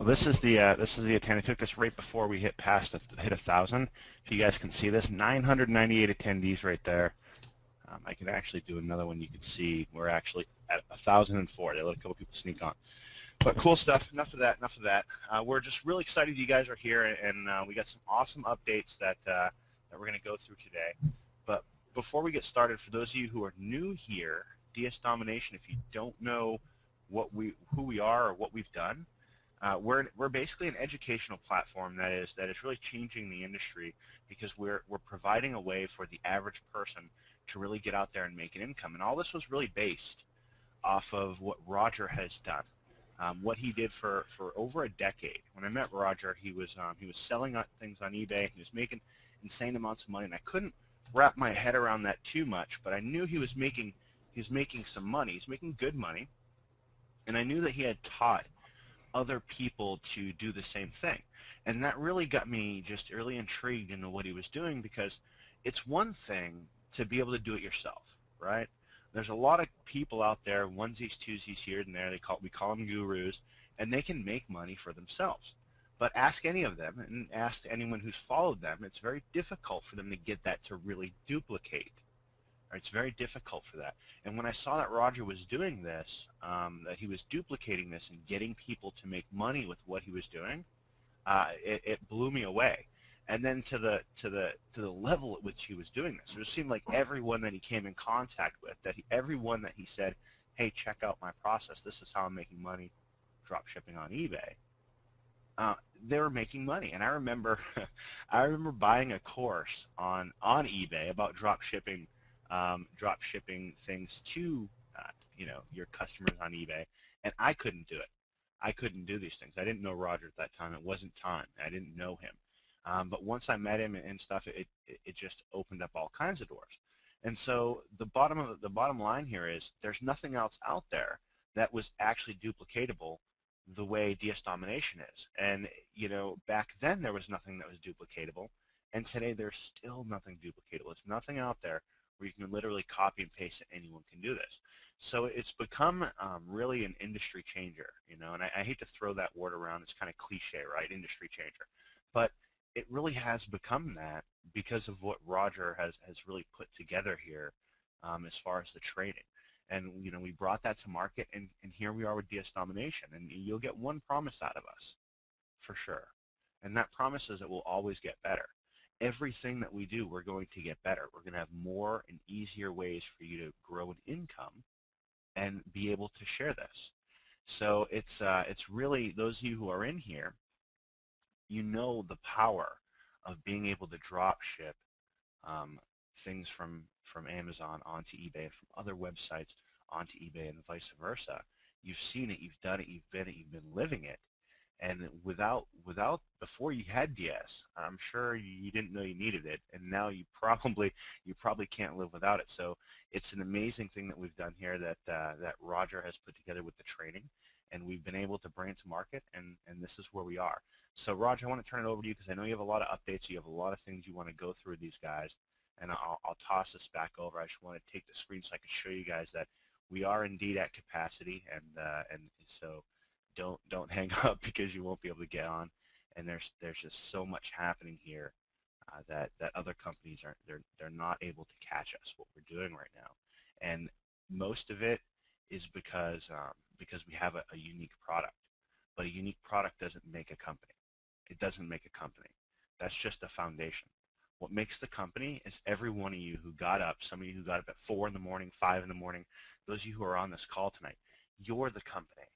Well, this is the attendee. I took this right before we hit 1,000. If you guys can see this, 998 attendees right there. I can actually do another one. You can see we're actually at 1,004. They let a couple people sneak on. But cool stuff. Enough of that. Enough of that. We're just really excited you guys are here, and we got some awesome updates that we're going to go through today. But before we get started, for those of you who are new here, DS Domination, if you don't know who we are or what we've done, we're basically an educational platform that is really changing the industry, because we're providing a way for the average person to really get out there and make an income. And all this was really based off of what Roger has done, what he did for over a decade. When I met Roger, he was selling things on eBay. He was making insane amounts of money, and I couldn't wrap my head around that too much. But I knew he was making some money. He's making good money, and I knew that he had taught other people to do the same thing. And that really got me just really intrigued into what he was doing, because it's one thing to be able to do it yourself, right? There's a lot of people out there, onesies, twosies here and there, we call them gurus, and they can make money for themselves. But ask any of them, and ask anyone who's followed them, it's very difficult for them to get that to really duplicate. It's very difficult for that. And when I saw that Roger was doing this, that he was duplicating this and getting people to make money with what he was doing, it blew me away. And then to the level at which he was doing this, it just seemed like everyone that he came in contact with, everyone that he said, "Hey, check out my process. This is how I'm making money, drop shipping on eBay." They were making money. And I remember, I remember buying a course on eBay about drop shipping things to your customers on eBay, and I couldn't do it. I couldn't do these things. I didn't know Roger at that time. It wasn't time. I didn't know him. But once I met him and stuff, it just opened up all kinds of doors. And so the bottom line here is there's nothing else out there that was actually duplicatable the way DS Domination is. And back then there was nothing that was duplicatable, and today there's still nothing duplicatable. It's nothing out there where you can literally copy and paste it. Anyone can do this. So it's become really an industry changer, and I hate to throw that word around. It's kind of cliche, right? Industry changer. But it really has become that because of what Roger has really put together here, as far as the trading. And we brought that to market, and here we are with DS Domination. And you'll get one promise out of us, for sure. And that promise is that we'll always get better. Everything that we do, we're going to get better. We're going to have more and easier ways for you to grow an income and be able to share this. So it's really, those of you who are in here, the power of being able to drop ship things from Amazon onto eBay, from other websites onto eBay, and vice versa. You've seen it, you've done it, you've been it, you've been living it. And before you had DS, I'm sure you didn't know you needed it, and now you probably can't live without it. So it's an amazing thing that we've done here, that Roger has put together with the training, and we've been able to bring it to market, and this is where we are. So Roger, I want to turn it over to you, because I know you have a lot of updates, you have a lot of things you want to go through with these guys, and I'll toss this back over. I just want to take the screen so I can show you guys that we are indeed at capacity, and so don't hang up, because you won't be able to get on. And there's just so much happening here that other companies they're not able to catch us, what we're doing right now. And most of it is because we have a unique product. But a unique product doesn't make a company. It doesn't make a company. That's just the foundation. What makes the company is every one of you who got up, some of you who got up at 4 in the morning, 5 in the morning, those of you who are on this call tonight, you're the company.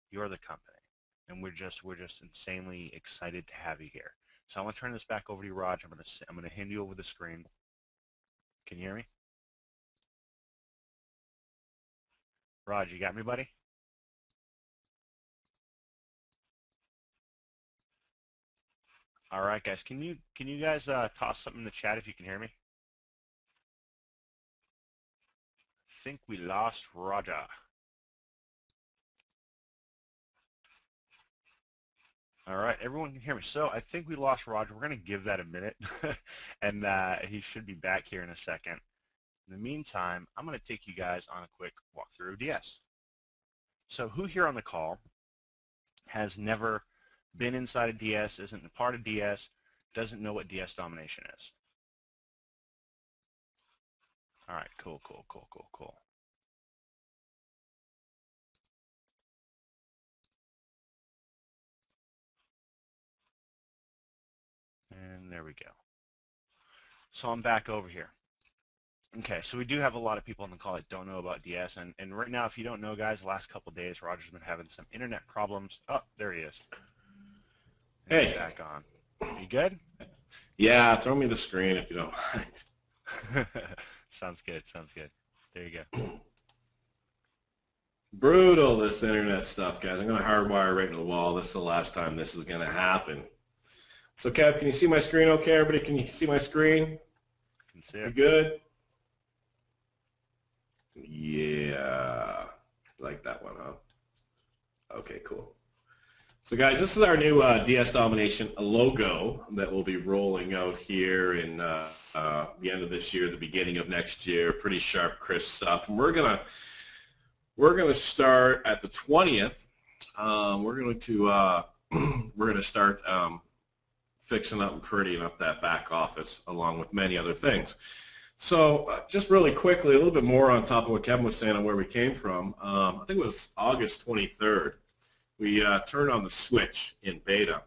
You're the company. And we're just insanely excited to have you here. So I want to turn this back over to you, Raj. I'm going to hand you over the screen. Can you hear me? Raj, you got me, buddy? All right, guys. Can you guys toss something in the chat if you can hear me? I think we lost Raja. All right, everyone can hear me. So I think we lost Roger. We're going to give that a minute, and he should be back here in a second. In the meantime, I'm going to take you guys on a quick walkthrough of DS. So who here on the call has never been inside a DS, isn't a part of DS, doesn't know what DS domination is. All right, cool, cool, cool, cool, cool. And there we go. So I'm back over here. Okay, so we do have a lot of people on the call that don't know about DS, and right now, if you don't know, guys, the last couple of days, Roger's been having some internet problems. Oh, there he is. Hey. Back on. You good? Yeah, throw me the screen if you don't mind. Sounds good, sounds good. There you go. Brutal, this internet stuff, guys. I'm going to hardwire right into the wall. This is the last time this is going to happen. So, Kev, can you see my screen okay? Everybody, can you see my screen? Can see it. You good? Yeah. Like that one, huh? Okay, cool. So, guys, this is our new DS Domination logo that we'll be rolling out here in the end of this year, the beginning of next year. Pretty sharp, crisp stuff. And we're gonna start at the 20th. We're going to start fixing up and prettying up that back office, along with many other things. So just really quickly, a little bit more on top of what Kevin was saying on where we came from. I think it was August 23rd. We turned on the switch in beta,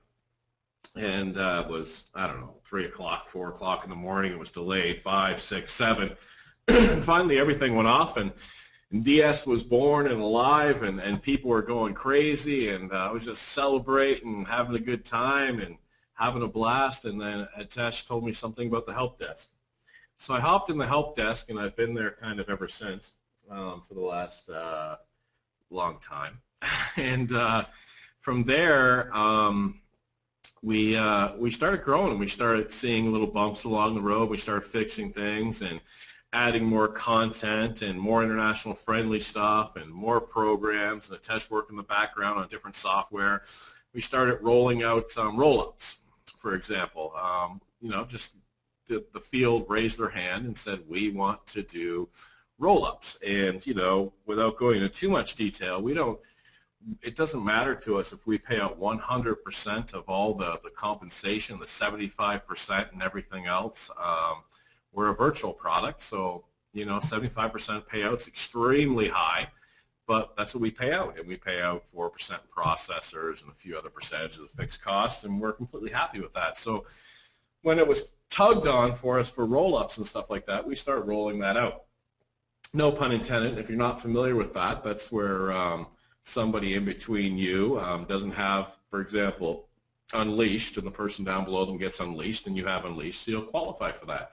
and it was, I don't know, 3 o'clock, 4 o'clock in the morning. It was delayed, 5, 6, 7. Finally, everything went off, and DS was born and alive, and people were going crazy, and I was just celebrating, having a good time, and having a blast. And then Atesh told me something about the help desk. So I hopped in the help desk, and I've been there kind of ever since for the last long time. And from there, we started growing. We started seeing little bumps along the road. We started fixing things and adding more content and more international friendly stuff and more programs, and the test work in the background on different software. We started rolling out roll-ups, for example. Just the field raised their hand and said, we want to do roll-ups. And, without going into too much detail, it doesn't matter to us if we pay out 100% of all the compensation, the 75% and everything else. We're a virtual product, so 75% payout's extremely high, but that's what we pay out, and we pay out 4% processors and a few other percentages of fixed costs, and we're completely happy with that. So when it was tugged on for us for roll-ups and stuff like that, we start rolling that out. No pun intended. If you're not familiar with that, that's where somebody in between you doesn't have, for example, Unleashed, and the person down below them gets Unleashed, and you have Unleashed, so you'll qualify for that.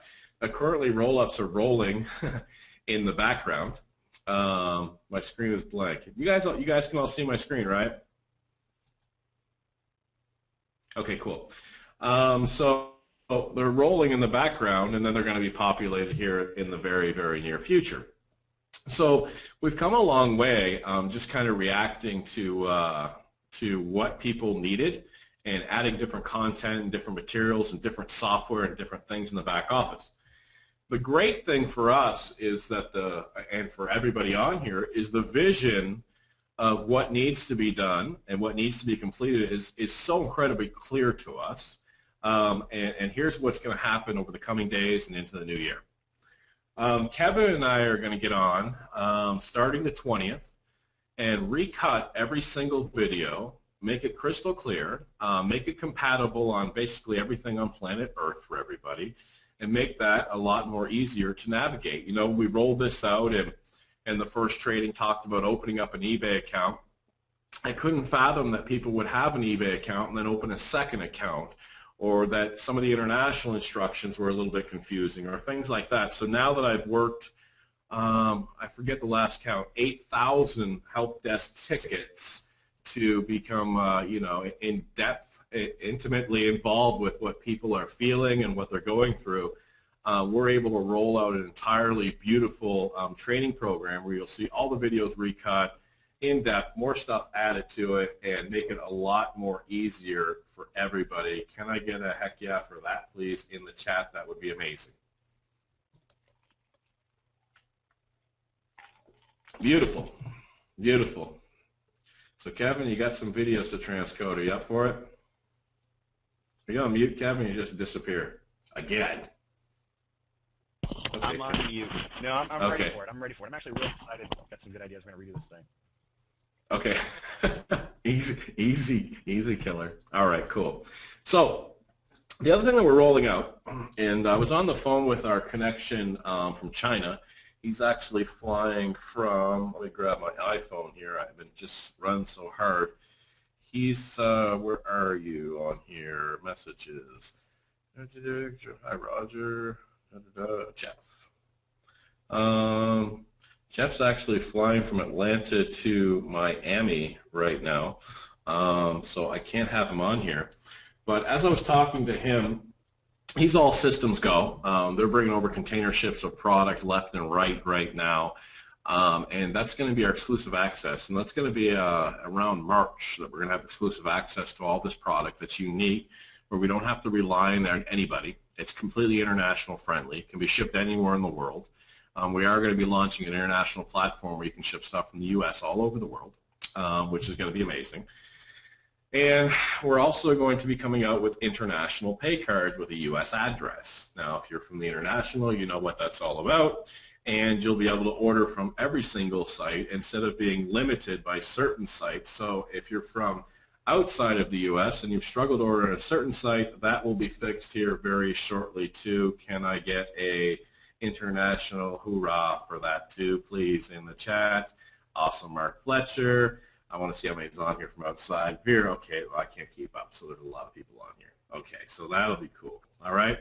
Currently, roll-ups are rolling in the background. My screen is blank. You guys can all see my screen, right? Okay, cool. So they're rolling in the background, and then they're going to be populated here in the very, very near future. So we've come a long way, just kind of reacting to what people needed and adding different content and different materials and different software and different things in the back office. The great thing for us is that and for everybody on here, is the vision of what needs to be done and what needs to be completed is so incredibly clear to us. And here's what's going to happen over the coming days and into the new year. Kevin and I are going to get on starting the 20th and recut every single video, make it crystal clear, make it compatible on basically everything on planet Earth for everybody, and make that a lot more easier to navigate. We rolled this out, and the first trading talked about opening up an eBay account. I couldn't fathom that people would have an eBay account and then open a second account, or that some of the international instructions were a little bit confusing, or things like that. So now that I've worked, I forget the last count, 8,000 help desk tickets to become, in depth, intimately involved with what people are feeling and what they're going through, we're able to roll out an entirely beautiful training program where you'll see all the videos recut, in depth, more stuff added to it, and make it a lot more easier for everybody. Can I get a heck yeah for that, please, in the chat? That would be amazing. Beautiful, beautiful. So Kevin, you got some videos to transcode. Are you up for it? Are you on mute, Kevin? You just disappear again. Okay. I'm on mute. No, I'm okay. ready for it. I'm ready for it. I'm actually really excited. I've got some good ideas. I'm going to redo this thing. Okay. easy killer. All right, cool. So the other thing that we're rolling out, and I was on the phone with our connection from China. He's actually flying from, let me grab my iPhone here. I've been just running so hard. He's, where are you on here? Messages. Hi, Roger. Jeff. Jeff's actually flying from Atlanta to Miami right now, so I can't have him on here. But as I was talking to him, he's all systems go. They're bringing over container ships of product left and right now, and that's going to be our exclusive access. And that's going to be around March that we're going to have exclusive access to all this product that's unique, where we don't have to rely on anybody. It's completely international friendly. It can be shipped anywhere in the world. We are going to be launching an international platform where you can ship stuff from the U.S. all over the world, which is going to be amazing. And we're also going to be coming out with international pay cards with a U.S. address. Now, if you're from the international, you know what that's all about. And you'll be able to order from every single site instead of being limited by certain sites. So if you're from outside of the U.S. and you've struggled to order at a certain site, that will be fixed here very shortly too. Can I get a international hoorah for that too, please, in the chat? Awesome, Mark Fletcher. I want to see how many's on here from outside. Veer, okay, well, I can't keep up, so there's a lot of people on here. Okay, so that'll be cool. All right.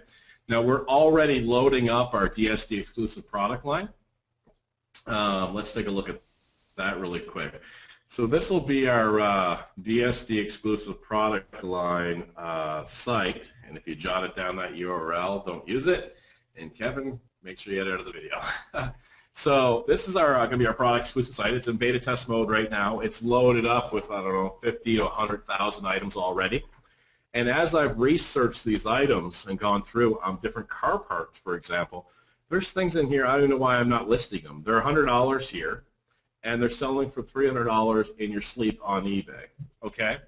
Now we're already loading up our DSD exclusive product line. Let's take a look at that really quick. So this will be our DSD exclusive product line site, and if you jot it down, that URL, don't use it. And Kevin, make sure you edit out of the video. So this is our going to be our product exclusive site. It's in beta test mode right now. It's loaded up with, I don't know, 50 to 100,000 items already. And as I've researched these items and gone through different car parts, for example, there's things in here, I don't know why I'm not listing them. They're $100 here, and they're selling for $300 in your sleep on eBay, okay?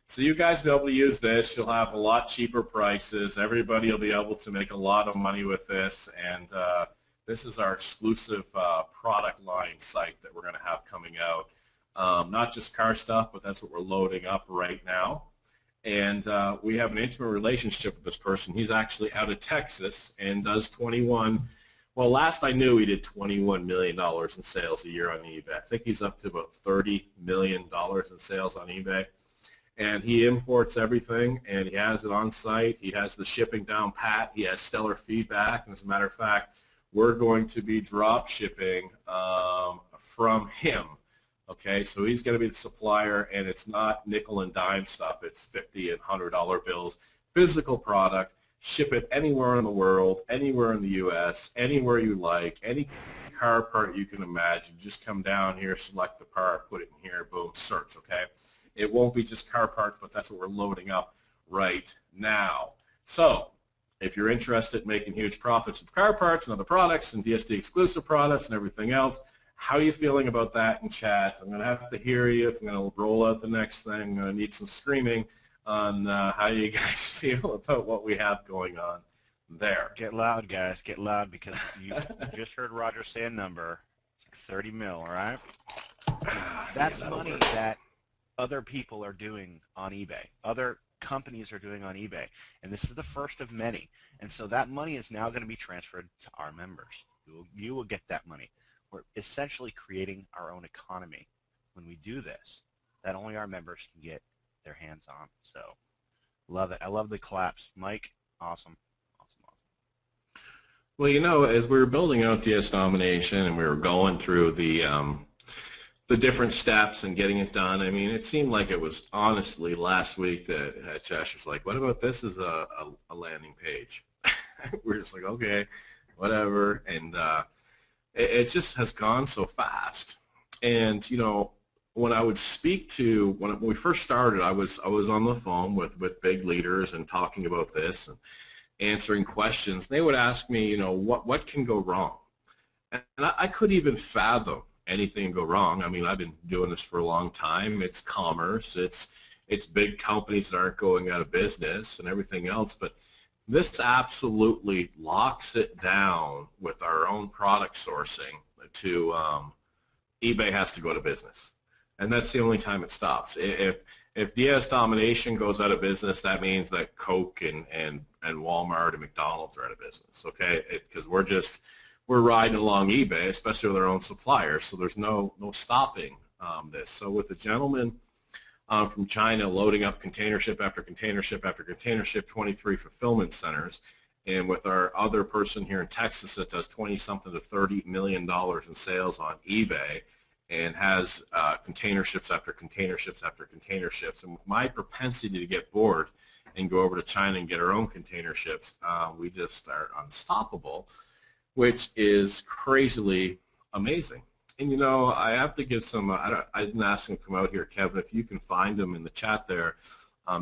So you guys will be able to use this. You'll have a lot cheaper prices. Everybody will be able to make a lot of money with this, and this is our exclusive product line site that we're going to have coming out. Not just car stuff, but that's what we're loading up right now. And we have an intimate relationship with this person. He's actually out of Texas and does well, last I knew he did $21 million in sales a year on eBay. I think he's up to about $30 million in sales on eBay. And he imports everything, and he has it on site. He has the shipping down pat. He has stellar feedback. And as a matter of fact, we're going to be drop shipping from him. Okay, so he's going to be the supplier, and it's not nickel and dime stuff. It's $50 and $100 bills, physical product. Ship it anywhere in the world, anywhere in the U.S., anywhere you like, any car part you can imagine. Just come down here, select the part, put it in here, boom, search, okay? It won't be just car parts, but that's what we're loading up right now. So if you're interested in making huge profits with car parts and other products and DSD exclusive products and everything else, how are you feeling about that in chat? I'm going to have to hear you. If I'm going to roll out the next thing, I'm going to need some screaming on how you guys feel about what we have going on there. Get loud, guys. Get loud, because you just heard Roger say a number. It's like 30 mil, all right? That's money that other people are doing on eBay. Other companies are doing on eBay. And this is the first of many. And so that money is now going to be transferred to our members. You will get that money. We're essentially creating our own economy when we do this that only our members can get their hands on. So love it. I love the claps. Mike, awesome. Well, you know, as we were building out DS Domination and we were going through the different steps and getting it done, I mean, it seemed like it was honestly last week that Josh was like, what about this as a landing page? We're just like, okay, whatever. And it just has gone so fast. And, you know, when I would speak to, when we first started, I was on the phone with big leaders and talking about this and answering questions. They would ask me, you know, what can go wrong? And I couldn't even fathom anything go wrong. I mean, I've been doing this for a long time. It's commerce. It's big companies that aren't going out of business and everything else. But this absolutely locks it down with our own product sourcing to eBay has to go to business. And that's the only time it stops. If DS Domination goes out of business, that means that Coke and Walmart and McDonald's are out of business, okay? Because we're riding along eBay, especially with our own suppliers, so there's no stopping this. So with the gentleman from China loading up container ship after container ship after container ship, 23 fulfillment centers, and with our other person here in Texas that does 20-something to $30 million in sales on eBay, and has container ships after container ships after container ships. And with my propensity to get bored and go over to China and get our own container ships, we just are unstoppable, which is crazily amazing. And, you know, I have to give some, I didn't ask him to come out here, Kevin. If you can find him in the chat there,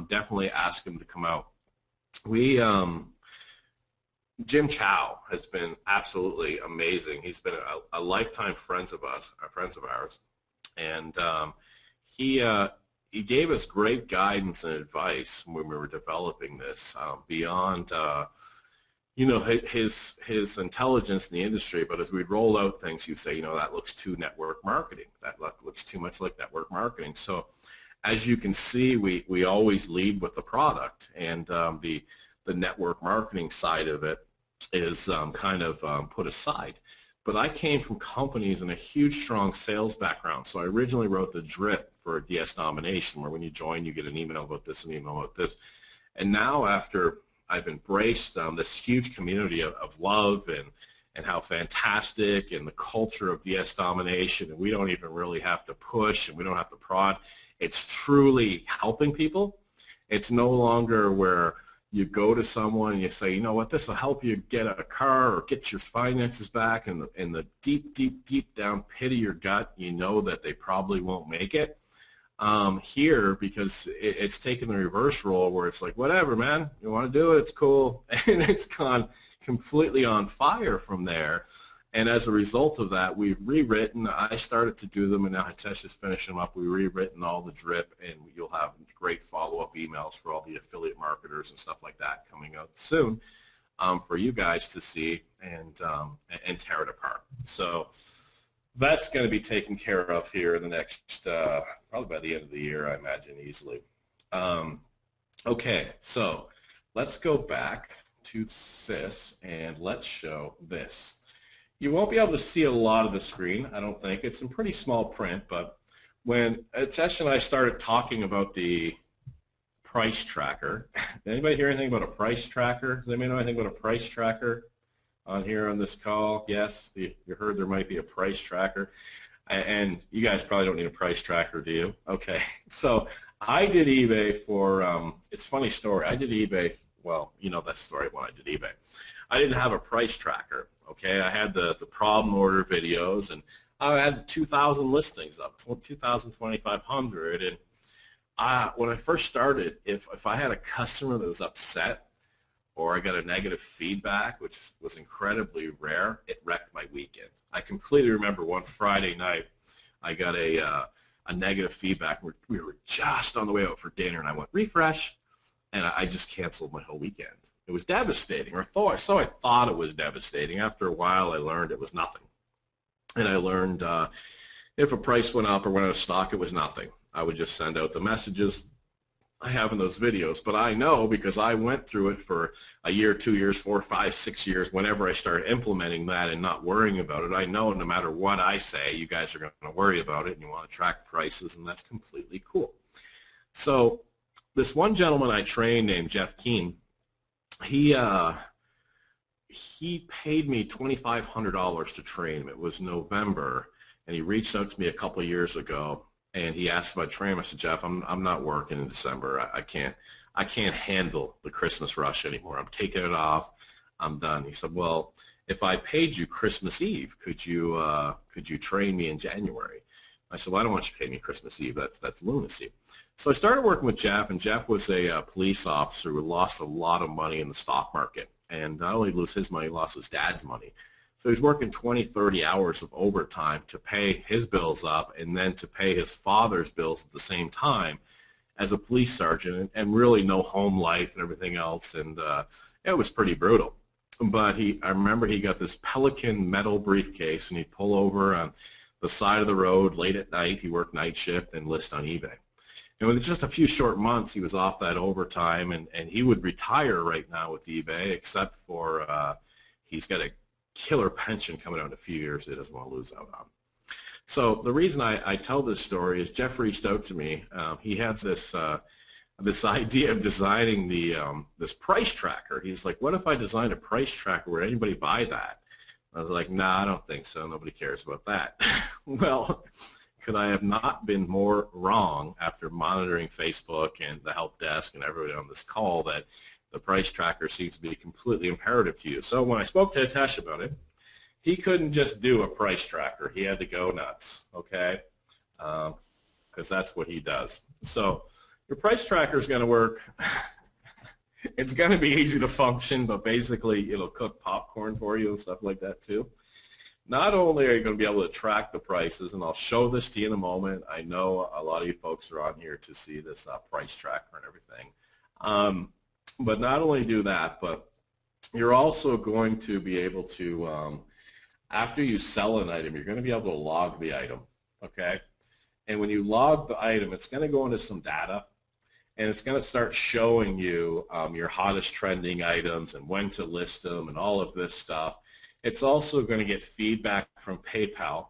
definitely ask him to come out. Jim Chow has been absolutely amazing. He's been a lifetime friend of ours, and he gave us great guidance and advice when we were developing this beyond you know, his intelligence in the industry. But as we roll out things, he'd say, you know, that looks too network marketing. That looks too much like network marketing. So as you can see, we always lead with the product, and the network marketing side of it is kind of put aside. But I came from companies in a huge, strong sales background. So I originally wrote the drip for DS Domination, where when you join, you get an email about this, an email about this. And now after I've embraced this huge community of love and how fantastic, and the culture of DS Domination, and we don't even really have to push and we don't have to prod. It's truly helping people. It's no longer where you go to someone and you say, you know what, this will help you get a car or get your finances back, and in the deep, deep, deep down pit of your gut, you know that they probably won't make it. Here, because it's taken the reverse role where it's like, whatever, man, you want to do it, it's cool, and it's gone completely on fire from there. And as a result of that, we've rewritten. I started to do them, and now Hitesh is finishing them up. We've rewritten all the drip, and you'll have great follow-up emails for all the affiliate marketers and stuff like that coming out soon for you guys to see and tear it apart. So that's going to be taken care of here in the next, probably by the end of the year, I imagine, easily. Okay, so let's go back to this, and let's show this. You won't be able to see a lot of the screen, I don't think. It's in pretty small print, but when Hitesh and I started talking about the price tracker, did anybody hear anything about a price tracker? Does anybody know anything about a price tracker on here on this call? Yes, you heard there might be a price tracker. And you guys probably don't need a price tracker, do you? Okay, so I did eBay for, it's a funny story. I did eBay, well, you know that story when I did eBay. I didn't have a price tracker, okay? I had the problem order videos, and I had 2,000 listings up, 2,000, 2,500. And when I first started, if I had a customer that was upset or I got a negative feedback, which was incredibly rare, it wrecked my weekend. I completely remember one Friday night, I got a negative feedback. We were just on the way out for dinner, and I went, refresh, and I just canceled my whole weekend. It was devastating, or so I thought it was devastating. After a while, I learned it was nothing. And I learned if a price went up or went out of stock, it was nothing. I would just send out the messages I have in those videos. But I know, because I went through it for a year, 2 years, 4, 5, 6 years, whenever I started implementing that and not worrying about it, I know no matter what I say, you guys are going to worry about it, and you want to track prices, and that's completely cool. So this one gentleman I trained named Jeff Keene, he paid me $2,500 to train him. It was November, and he reached out to me a couple of years ago, and he asked about training. I said, Jeff, I'm not working in December. I can't handle the Christmas rush anymore. I'm taking it off. I'm done. He said, well, if I paid you Christmas Eve, could you train me in January? I said, well, I don't want you to pay me Christmas Eve. That's lunacy. So I started working with Jeff, and Jeff was a police officer who lost a lot of money in the stock market. And not only lose his money, he lost his dad's money. So he's working 20, 30 hours of overtime to pay his bills up and then to pay his father's bills at the same time as a police sergeant, and really no home life and everything else. And it was pretty brutal. But I remember he got this Pelican metal briefcase, and he'd pull over on the side of the road late at night. He worked night shift and list on eBay. And with just a few short months, he was off that overtime, and he would retire right now with eBay, except for he's got a killer pension coming out in a few years he doesn't want to lose out on. So the reason I tell this story is Jeff reached out to me. He had this idea of designing this price tracker. He's like, what if I design a price tracker? Would anybody buy that? I was like, nah, I don't think so. Nobody cares about that. Well, could I have not been more wrong after monitoring Facebook and the help desk and everybody on this call that the price tracker seems to be completely imperative to you? So when I spoke to Hitesh about it, he couldn't just do a price tracker. He had to go nuts, okay? Because that's what he does. So your price tracker is going to work. It's going to be easy to function, but basically it'll cook popcorn for you and stuff like that too. Not only are you going to be able to track the prices, and I'll show this to you in a moment. I know a lot of you folks are on here to see this price tracker and everything. But not only do that, but you're also going to be able to, after you sell an item, you're going to be able to log the item, okay? And when you log the item, it's going to go into some data, and it's going to start showing you your hottest trending items and when to list them and all of this stuff. It's also going to get feedback from PayPal,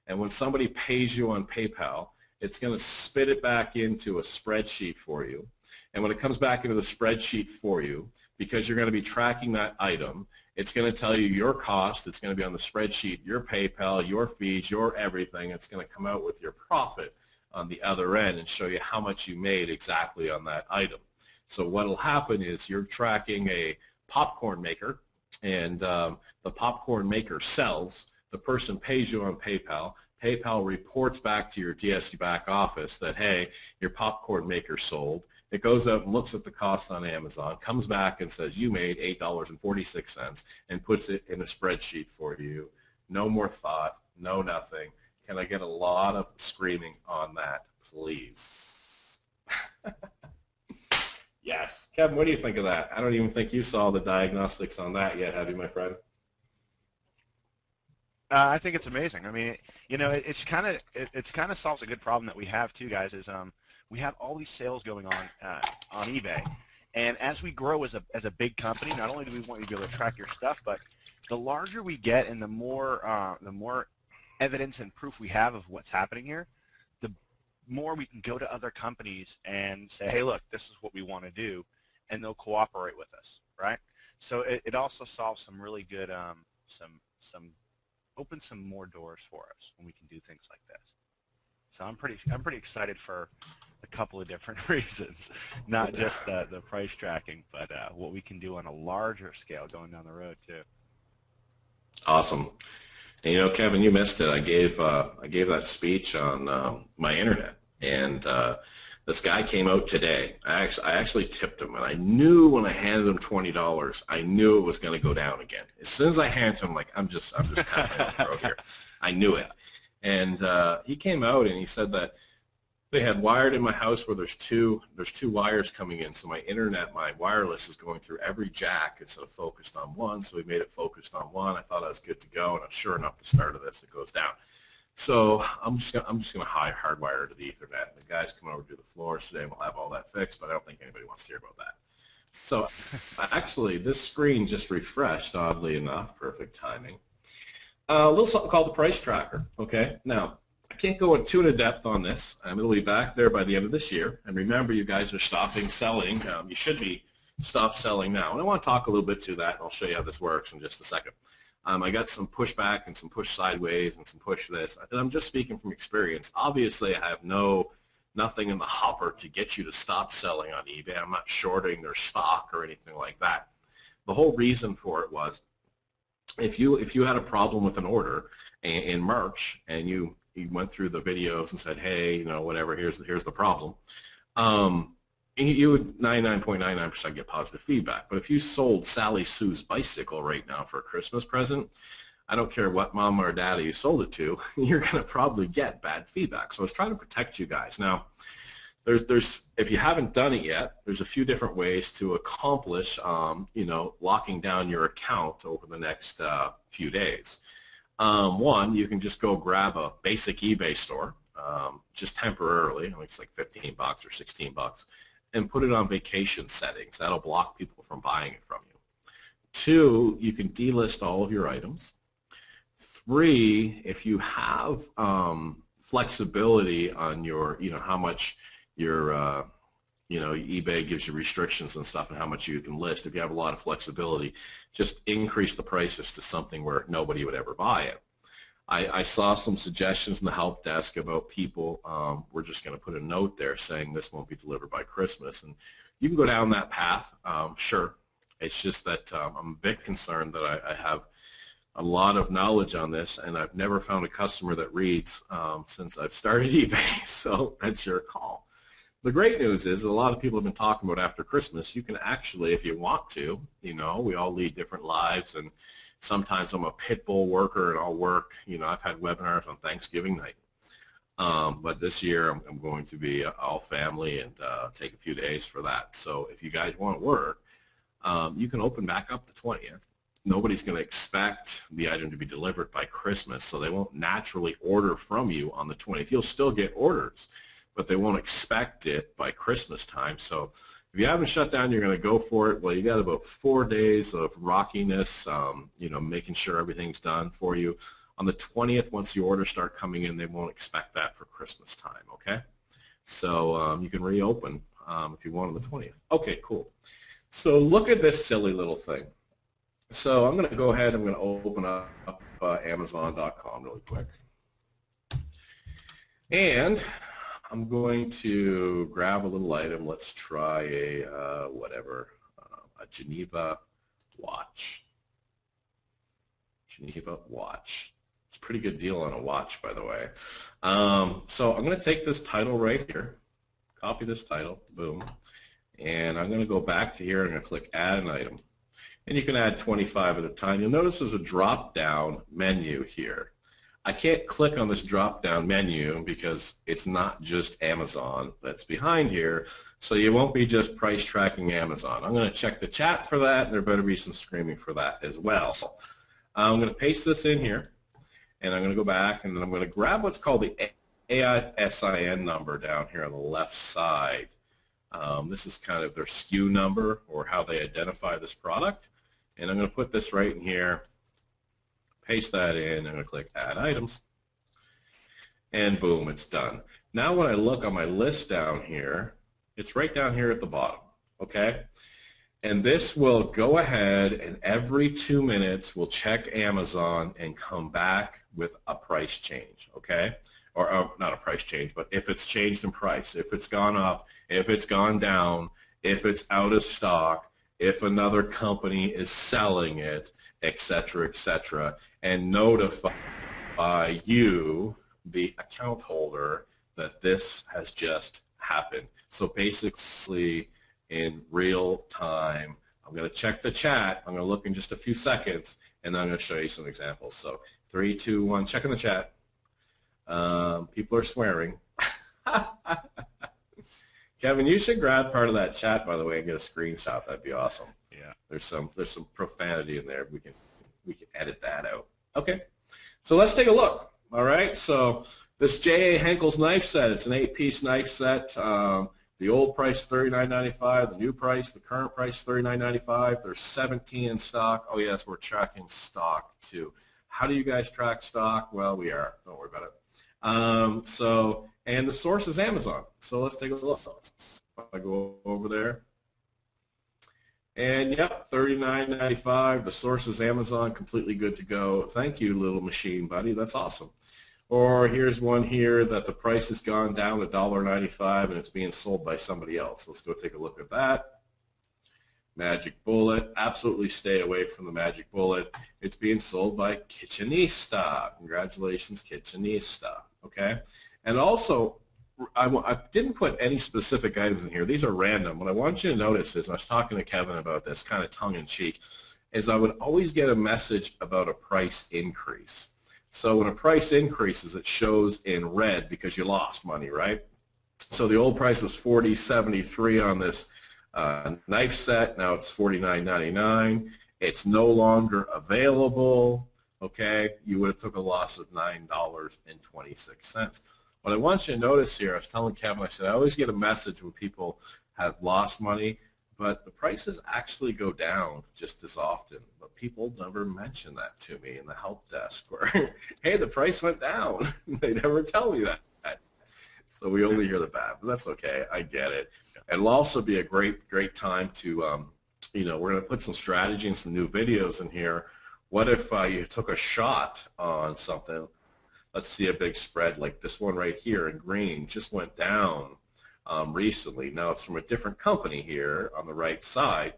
and when somebody pays you on PayPal, it's going to spit it back into a spreadsheet for you. And when it comes back into the spreadsheet for you, because you're going to be tracking that item, it's going to tell you your cost. It's going to be on the spreadsheet, your PayPal, your fees, your everything. It's going to come out with your profit on the other end and show you how much you made exactly on that item. So what will happen is you're tracking a popcorn maker, and the popcorn maker sells. The person pays you on PayPal. PayPal reports back to your DSU back office that, hey, your popcorn maker sold. It goes out and looks at the cost on Amazon, comes back and says you made $8.46, and puts it in a spreadsheet for you. No more thought, no nothing. Can I get a lot of screaming on that, please? Yes. Kevin, what do you think of that? I don't even think you saw the diagnostics on that yet, have you, my friend? I think it's amazing. I mean, it's kind of solves a good problem that we have too, guys. Is we have all these sales going on eBay, and as we grow as a big company, not only do we want you to be able to track your stuff, but the larger we get and the more evidence and proof we have of what's happening here, the more we can go to other companies and say, hey, look, this is what we want to do, and they'll cooperate with us, right? So it also solves some really good opens some more doors for us when we can do things like this. So I'm pretty excited for a couple of different reasons, not just the price tracking, but what we can do on a larger scale going down the road too. Awesome. And Kevin, you missed it. I gave that speech on my internet, and this guy came out today. I actually tipped him, and I knew when I handed him $20, I knew it was going to go down again. As soon as I handed him, I'm just cutting my own throat here. I knew it. And he came out and he said that they had wired in my house where there's two wires coming in. So my internet, my wireless is going through every jack instead of focused on one. So we made it focused on one. I thought I was good to go, and sure enough, the start of this, it goes down. So I'm just gonna hardwire to the Ethernet. The guys come over to the floors today, and we'll have all that fixed. But I don't think anybody wants to hear about that. So actually, this screen just refreshed. Oddly enough, perfect timing. A little something called the price tracker. Okay, now I can't go into depth on this. It'll be back there by the end of this year. And remember, you guys are stopping selling. You should be stop selling now. And I want to talk a little bit to that, and I'll show you how this works in just a second. I got some pushback and some push sideways and some push this. And I'm just speaking from experience. Obviously, I have nothing in the hopper to get you to stop selling on eBay. I'm not shorting their stock or anything like that. The whole reason for it was if you had a problem with an order in March and you went through the videos and said, hey, whatever, here's the problem, you would 99.99% get positive feedback. But if you sold Sally Sue's bicycle right now for a Christmas present, I don't care what mama or daddy you sold it to, you're going to probably get bad feedback. So I was trying to protect you guys. Now, there's if you haven't done it yet, there's a few different ways to accomplish, locking down your account over the next few days. One, you can just go grab a basic eBay store, just temporarily, I think it's like $15 or $16, and put it on vacation settings. That'll block people from buying it from you. Two, you can delist all of your items. Three, if you have flexibility on your, how much your, eBay gives you restrictions and stuff and how much you can list. If you have a lot of flexibility, just increase the prices to something where nobody would ever buy it. I saw some suggestions in the help desk about people, we're just going to put a note there saying this won't be delivered by Christmas. And you can go down that path, sure. It's just that I'm a bit concerned that I have a lot of knowledge on this, and I've never found a customer that reads since I've started eBay, so that's your call. The great news is a lot of people have been talking about after Christmas, you can actually, if you want to, we all lead different lives, and sometimes I'm a pit bull worker and I'll work, I've had webinars on Thanksgiving night. But this year I'm going to be all family and take a few days for that. So if you guys want to work, you can open back up the 20th. Nobody's going to expect the item to be delivered by Christmas, so they won't naturally order from you on the 20th. You'll still get orders, but they won't expect it by Christmas time. So if you haven't shut down, you're going to go for it. Well, you got about 4 days of rockiness, making sure everything's done for you. On the 20th, once the orders start coming in, they won't expect that for Christmas time, okay? So you can reopen if you want on the 20th. Okay, cool. So look at this silly little thing. So I'm going to go ahead, I'm going to open up Amazon.com really quick. And I'm going to grab a little item. Let's try a Geneva watch. Geneva watch. It's a pretty good deal on a watch, by the way. So I'm going to take this title right here, copy this title, boom, and I'm going to go back to here and I'm going to click Add an Item. And you can add 25 at a time. You'll notice there's a drop-down menu here. I can't click on this drop-down menu because it's not just Amazon that's behind here, so you won't be just price tracking Amazon. I'm going to check the chat for that, and there better be some screaming for that as well. I'm going to paste this in here, and I'm going to go back, and then I'm going to grab what's called the AISIN number down here on the left side. This is kind of their SKU number or how they identify this product. And I'm going to put this right in here, paste that in, I'm going to click Add Items, and boom, it's done. Now when I look on my list down here, it's right down here at the bottom, okay? And this will go ahead and every 2 minutes will check Amazon and come back with a price change, okay? Or not a price change, but if it's changed in price, if it's gone up, if it's gone down, if it's out of stock, if another company is selling it, etc., and notify you, the account holder, that this has just happened. So basically, in real time, I'm going to check the chat. I'm going to look in just a few seconds, and then I'm going to show you some examples. So 3, 2, 1, check in the chat. People are swearing. Kevin, you should grab part of that chat, by the way, and get a screenshot. That'd be awesome. Yeah. There's some profanity in there. We can edit that out. Okay. So let's take a look. All right. So this J.A. Henkel's knife set. It's an 8-piece knife set. The old price $39.95. The new price, the current price $39.95. There's 17 in stock. Oh yes, we're tracking stock too. How do you guys track stock? Well, we are. Don't worry about it. And the source is Amazon. So let's take a look. I go over there. And yep, $39.95. The source is Amazon, completely good to go. Thank you, little machine buddy. That's awesome. Or here's one here that the price has gone down to $1.95 and it's being sold by somebody else. Let's go take a look at that. Magic Bullet. Absolutely stay away from the Magic Bullet. It's being sold by Kitchenista. Congratulations, Kitchenista. Okay? And also, I didn't put any specific items in here. These are random. What I want you to notice is, I was talking to Kevin about this kind of tongue-in-cheek, is I would always get a message about a price increase. So when a price increases, it shows in red because you lost money, right? So the old price was $40.73 on this knife set. Now it's $49.99. It's no longer available. Okay, you would have took a loss of $9.26. What I want you to notice here, I was telling Kevin, I said I always get a message when people have lost money, but the prices actually go down just as often. But people never mention that to me in the help desk, where, hey, the price went down. They never tell me that. So we only hear the bad, but that's okay. I get it. It'll also be a great time to, we're going to put some strategy and some new videos in here. What if you took a shot on something? Let's see a big spread like this one right here in green just went down recently. Now it's from a different company here on the right side,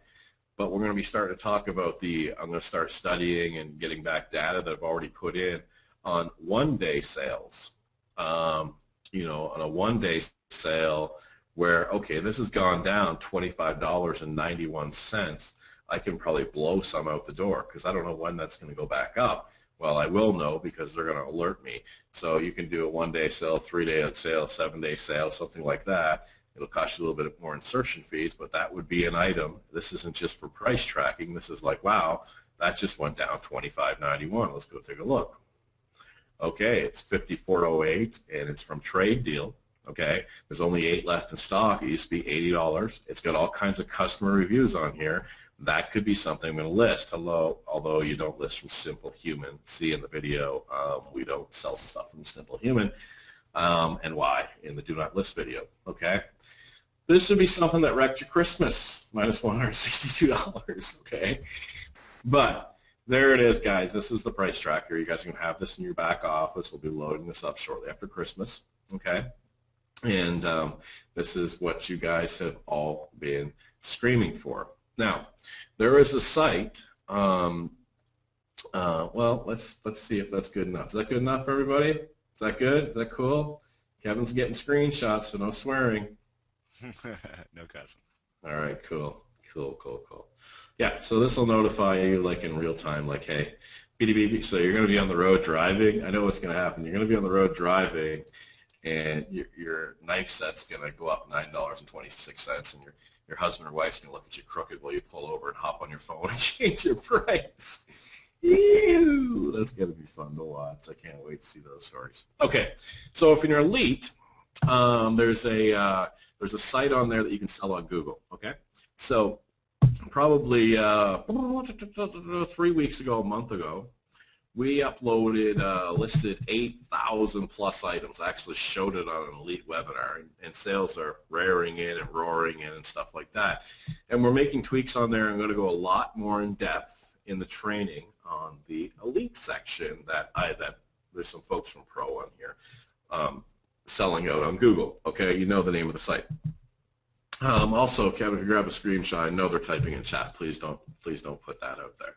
but we're going to be starting to talk about I'm going to start studying and getting back data that I've already put in on one-day sales. On a one-day sale where, okay, this has gone down $25.91. I can probably blow some out the door because I don't know when that's going to go back up. Well, I will know because they're going to alert me. So you can do a one-day sale, three-day sale, seven-day sale, something like that. It'll cost you a little bit more insertion fees, but that would be an item. This isn't just for price tracking. This is like, wow, that just went down $25.91. Let's go take a look. Okay, it's $54.08, and it's from Trade Deal. Okay, there's only 8 left in stock. It used to be $80. It's got all kinds of customer reviews on here. That could be something I'm going to list. Although you don't list from Simple Human. See in the video, we don't sell stuff from Simple Human, and why in the Do Not List video. Okay, this should be something that wrecked your Christmas, minus $162. Okay, but there it is, guys. This is the price tracker. You guys are going to have this in your back office. We'll be loading this up shortly after Christmas. Okay, and this is what you guys have all been screaming for. Now, there is a site. Well, let's see if that's good enough. Is that good enough for everybody? Is that good? Is that cool? Kevin's getting screenshots, so no swearing. No cussing. All right, cool. Yeah, so this will notify you like in real time, like, hey, beep. So you're going to be on the road driving. I know what's going to happen. You're going to be on the road driving, and your knife set's going to go up $9.26, and your husband or wife's going to look at you crooked while you pull over and hop on your phone and change your price. Ew, that's going to be fun to watch. I can't wait to see those stories. Okay, so if you're elite, there's a site on there that you can sell on Google. Okay, so probably 3 weeks ago, a month ago, we uploaded, listed 8,000 plus items. I actually showed it on an elite webinar, and sales are raring in and roaring in and stuff like that. And we're making tweaks on there. I'm going to go a lot more in depth in the training on the elite section that there's some folks from Pro on here selling out on Google. Okay, you know the name of the site. Also, Kevin, if you grab a screenshot, I know they're typing in chat. Please don't put that out there.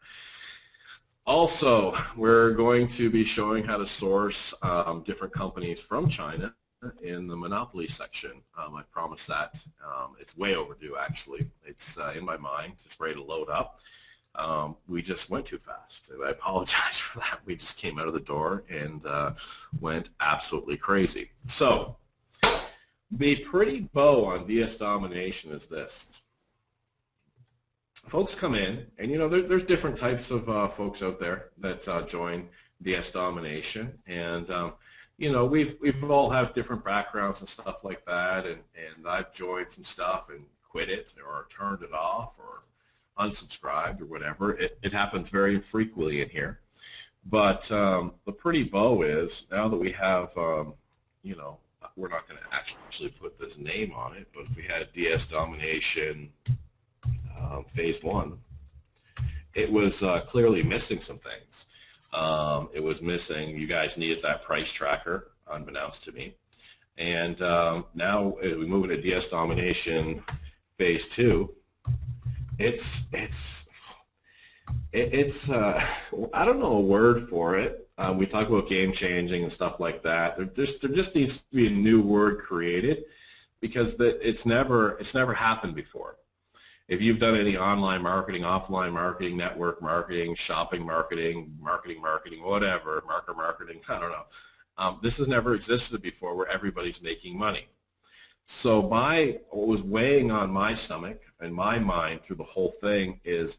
Also, we're going to be showing how to source different companies from China in the Monopoly section. I promised that. It's way overdue, actually. It's in my mind. It's ready to load up. We just went too fast. I apologize for that. We just came out of the door and went absolutely crazy. So, the pretty bow on DS Domination is this. Folks come in, and there's different types of folks out there that join DS Domination, and we've all have different backgrounds and stuff like that, and I've joined some stuff and quit it or turned it off or unsubscribed or whatever. It happens very frequently in here, but the pretty bow is now that we have we're not going to actually put this name on it, but if we had DS Domination Phase 1, it was clearly missing some things. It was missing, you guys needed that price tracker, unbeknownst to me. And now we move into DS Domination Phase 2. It's I don't know a word for it. We talk about game changing and stuff like that. There just needs to be a new word created because it's never happened before. if you've done any online marketing, offline marketing, network marketing, shopping marketing, whatever, marker marketing, I don't know. This has never existed before where everybody's making money. So what was weighing on my stomach and my mind through the whole thing is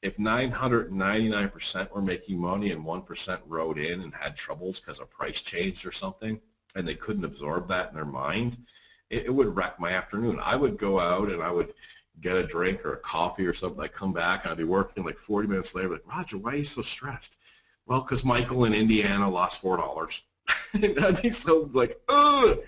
if 999% were making money and 1% wrote in and had troubles because a price changed or something, and they couldn't absorb that in their mind, it would wreck my afternoon. I would go out and I would get a drink or a coffee or something. I'd come back and I'd be working like 40 minutes later, like, Roger, why are you so stressed? Well, because Michael in Indiana lost $4. And I'd be so like, ugh.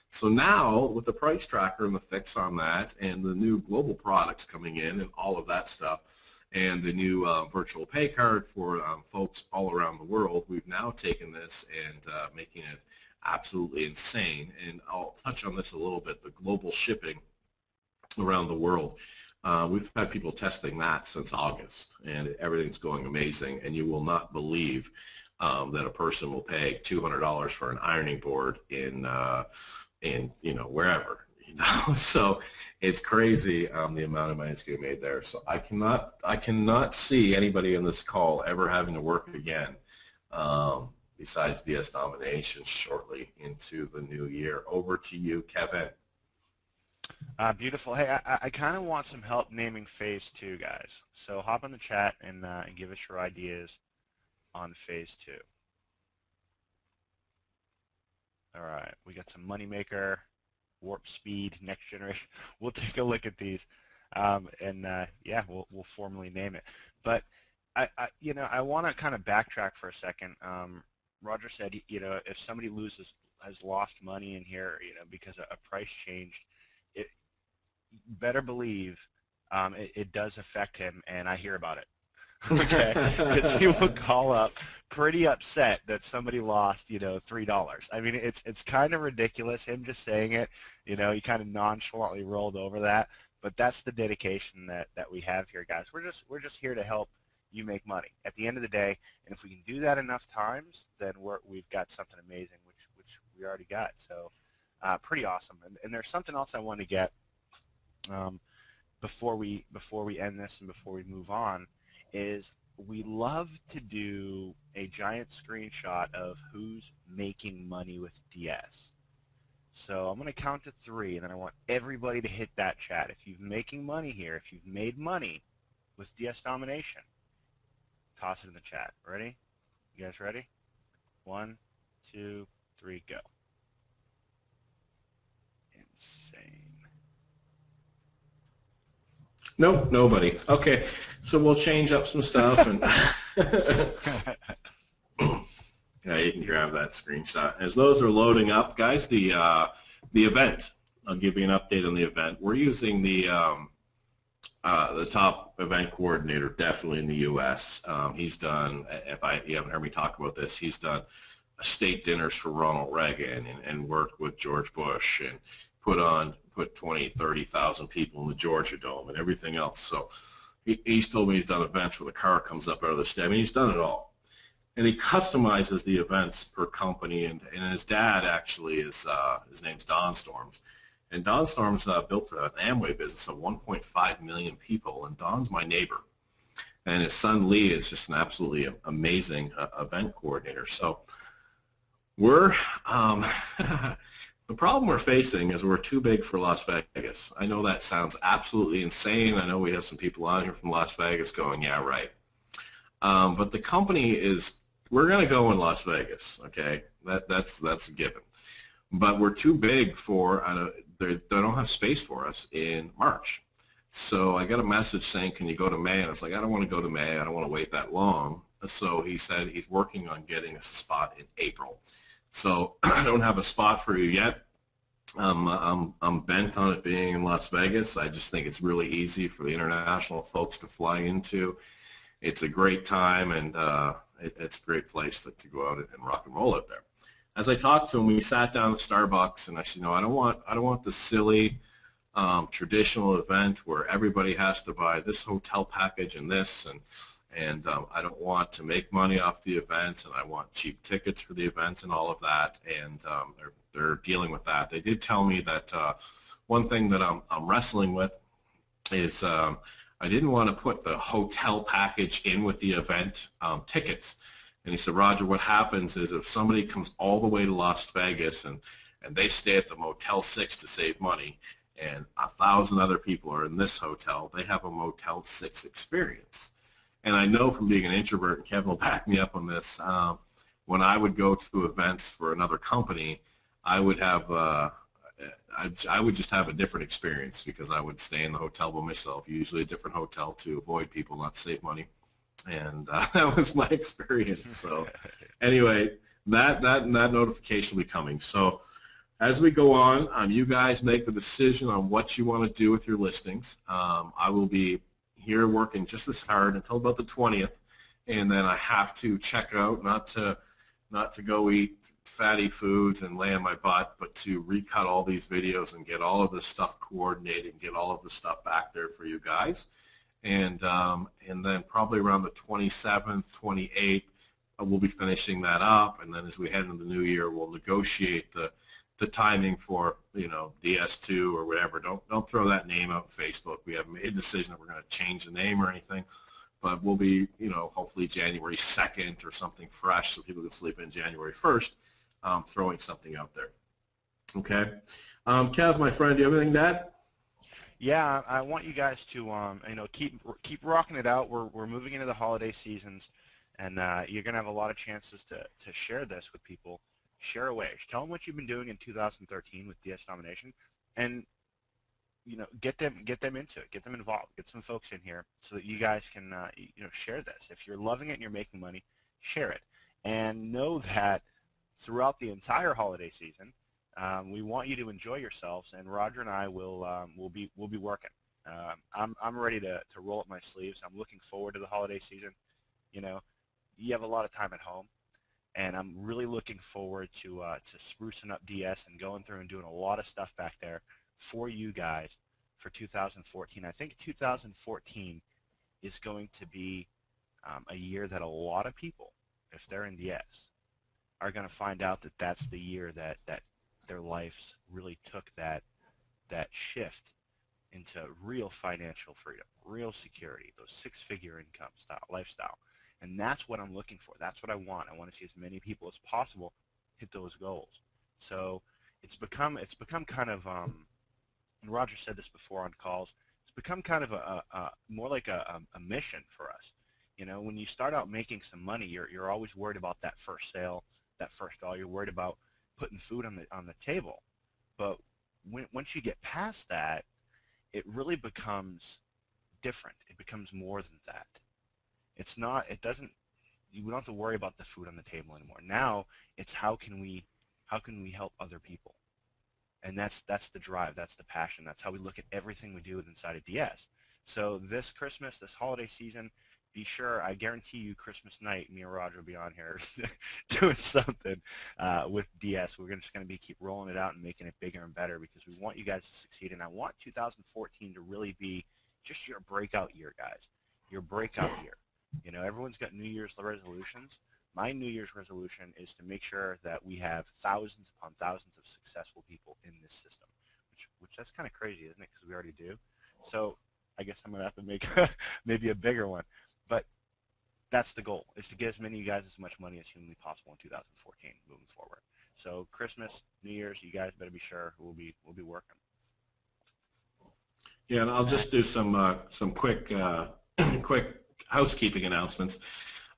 So now with the price tracker and the fix on that and the new global products coming in and all of that stuff and the new virtual pay card for folks all around the world, we've now taken this and making it absolutely insane. And I'll touch on this a little bit, the global shipping around the world. We've had people testing that since August, and everything's going amazing, and you will not believe that a person will pay $200 for an ironing board in wherever, so it's crazy the amount of money that's getting made there. So I cannot see anybody in this call ever having to work again besides DS Domination shortly into the new year. Over to you, Kevin. Beautiful. Hey, I kind of want some help naming phase 2, guys. So hop in the chat and give us your ideas on phase 2. All right, we got some Moneymaker, Warp Speed, Next Generation. We'll take a look at these, yeah, we'll formally name it. But I want to kind of backtrack for a second. Roger said, if somebody has lost money in here, because a price changed, it better believe it does affect him, and I hear about it. Okay, because he will call up pretty upset that somebody lost, $3. I mean, it's kind of ridiculous him just saying it. He kind of nonchalantly rolled over that, but that's the dedication that we have here, guys. We're just here to help you make money at the end of the day, and if we can do that enough times, then we've got something amazing, which we already got. So pretty awesome. And there's something else I want to get before we end this and before we move on. Is we love to do a giant screenshot of who's making money with DS. So I'm going to count to 3, and then I want everybody to hit that chat. If you're making money here, if you've made money with DS Domination, toss it in the chat. Ready? You guys ready? 1, 2, 3, go. Insane. Nope, nobody. Okay, so we'll change up some stuff, and yeah, you can grab that screenshot. As those are loading up, guys, the event. I'll give you an update on the event. We're using the top event coordinator, definitely in the U.S. He's done. You haven't heard me talk about this, he's done state dinners for Ronald Reagan and worked with George Bush and put 20, 30,000 people in the Georgia Dome and everything else. So he's told me he's done events where the car comes up out of the stem. He's done it all. And he customizes the events per company. And his dad actually is, his name's Don Storms. And Don Storms built an Amway business of 1.5 million people. And Don's my neighbor. And his son Lee is just an absolutely amazing event coordinator. So we're... the problem we're facing is we're too big for Las Vegas. I know that sounds absolutely insane. I know we have some people on here from Las Vegas going, yeah, right. But the company is, we're going to go in Las Vegas, okay? That's a given. But we're too big for, they don't have space for us in March. So I got a message saying, can you go to May? And I was like, I don't want to go to May. I don't want to wait that long. So he said he's working on getting us a spot in April. So I don't have a spot for you yet. I'm bent on it being in Las Vegas. I just think it's really easy for the international folks to fly into. It's a great time, and it's a great place to go out and rock and roll out there. As I talked to him, we sat down at Starbucks, and I said, I don't want the silly traditional event where everybody has to buy this hotel package and this, and I don't want to make money off the event, and I want cheap tickets for the event and all of that, and they're dealing with that. They did tell me that one thing that I'm wrestling with is I didn't want to put the hotel package in with the event tickets. And he said, Roger, what happens is if somebody comes all the way to Las Vegas and they stay at the Motel 6 to save money, and 1,000 other people are in this hotel, they have a Motel 6 experience. And I know from being an introvert, and Kevin will back me up on this, when I would go to events for another company, I would have I would just have a different experience because I would stay in the hotel by myself, usually a different hotel to avoid people, not save money. And that was my experience. So anyway, that notification will be coming. So as we go on, you guys make the decision on what you want to do with your listings. I will be here working just as hard until about the 20th, and then I have to check out, not to go eat fatty foods and lay on my butt, but to recut all these videos and get all of this stuff coordinated and get all of the stuff back there for you guys. And then probably around the 27th, 28th, we'll be finishing that up. And then as we head into the new year, we'll negotiate the timing for, DS2 or whatever. Don't throw that name out on Facebook. We haven't made a decision that we're going to change the name or anything. But we'll be, hopefully January 2nd or something fresh so people can sleep in January 1st, throwing something out there. Okay. Kev, my friend, do you have anything to add? Yeah, I want you guys to keep rocking it out. We're moving into the holiday seasons, and you're gonna have a lot of chances to share this with people. Share away. Tell them what you've been doing in 2013 with DS Domination, and get them into it. Get them involved. Get some folks in here so that you guys can share this. If you're loving it and you're making money, share it, and know that throughout the entire holiday season. We want you to enjoy yourselves, and Roger and I will be working. I'm ready to roll up my sleeves. I'm looking forward to the holiday season. You have a lot of time at home, and I'm really looking forward to sprucing up DS and going through and doing a lot of stuff back there for you guys for 2014. I think 2014 is going to be a year that a lot of people, if they're in DS, are going to find out that that's the year that their lives really took that shift into real financial freedom, real security, those six-figure income lifestyle. And that's what I'm looking for. That's what I want. I want to see as many people as possible hit those goals. So it's become kind of, and Roger said this before on calls, it's become kind of a more like a mission for us. When you start out making some money, you're always worried about that first sale, that first dollar. You're worried about putting food on the table. But once you get past that, it really becomes different. It becomes more than that. You don't have to worry about the food on the table anymore. Now it's how can we help other people? And that's the drive, that's the passion, that's how we look at everything we do inside of DS. So this Christmas, this holiday season, be sure, I guarantee you Christmas night, me and Roger will be on here doing something with DS. We're just going to keep rolling it out and making it bigger and better because we want you guys to succeed. And I want 2014 to really be just your breakout year, guys, your breakout year. Everyone's got New Year's resolutions. My New Year's resolution is to make sure that we have thousands upon thousands of successful people in this system, which that's kind of crazy, isn't it? Because we already do. So I guess I'm going to have to make maybe a bigger one. But that's the goal, is to get as many of you guys as much money as humanly possible in 2014 moving forward. So Christmas, New Year's, you guys better be sure we'll be working. Yeah, and I'll just do some quick quick housekeeping announcements.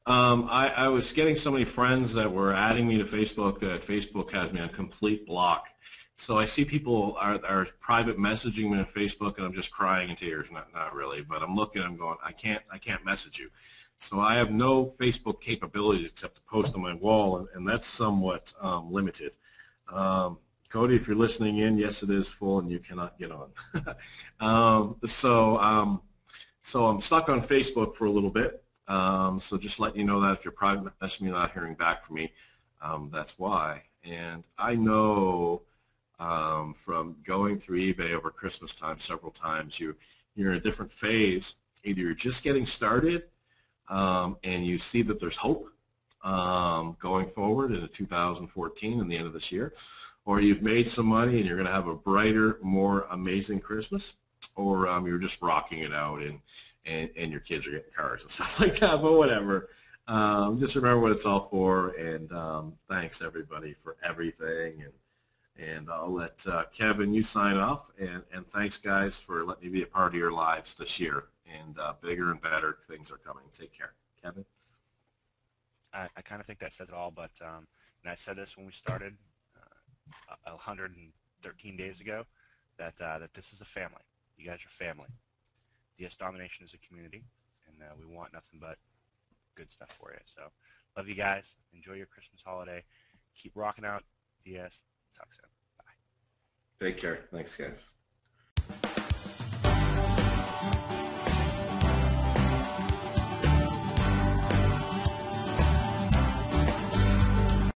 I was getting so many friends that were adding me to Facebook that Facebook has me on complete block. So I see people are private messaging me on Facebook, and I'm just crying in tears. Not really, but I'm looking. I'm going. I can't message you. So I have no Facebook capabilities except to post on my wall, and that's somewhat limited. Cody, if you're listening in, yes, it is full, and you cannot get on. So I'm stuck on Facebook for a little bit. So just letting you know that if you're private messaging me not hearing back from me, that's why. And I know from going through eBay over Christmas time several times, you're in a different phase. Either you're just getting started and you see that there's hope going forward into 2014 and the end of this year, or you've made some money and you're going to have a brighter, more amazing Christmas. or you're just rocking it out and your kids are getting cars and stuff like that, but whatever. Just remember what it's all for, and thanks everybody for everything. And I'll let Kevin, you sign off, and thanks guys for letting me be a part of your lives this year. And bigger and better things are coming. Take care, Kevin. I kind of think that says it all, but and I said this when we started 113 days ago, that this is a family. You guys are family. DS Domination is a community, and we want nothing but good stuff for you. So love you guys. Enjoy your Christmas holiday. Keep rocking out, DS. Talk soon. Bye. Take care. Thanks, guys.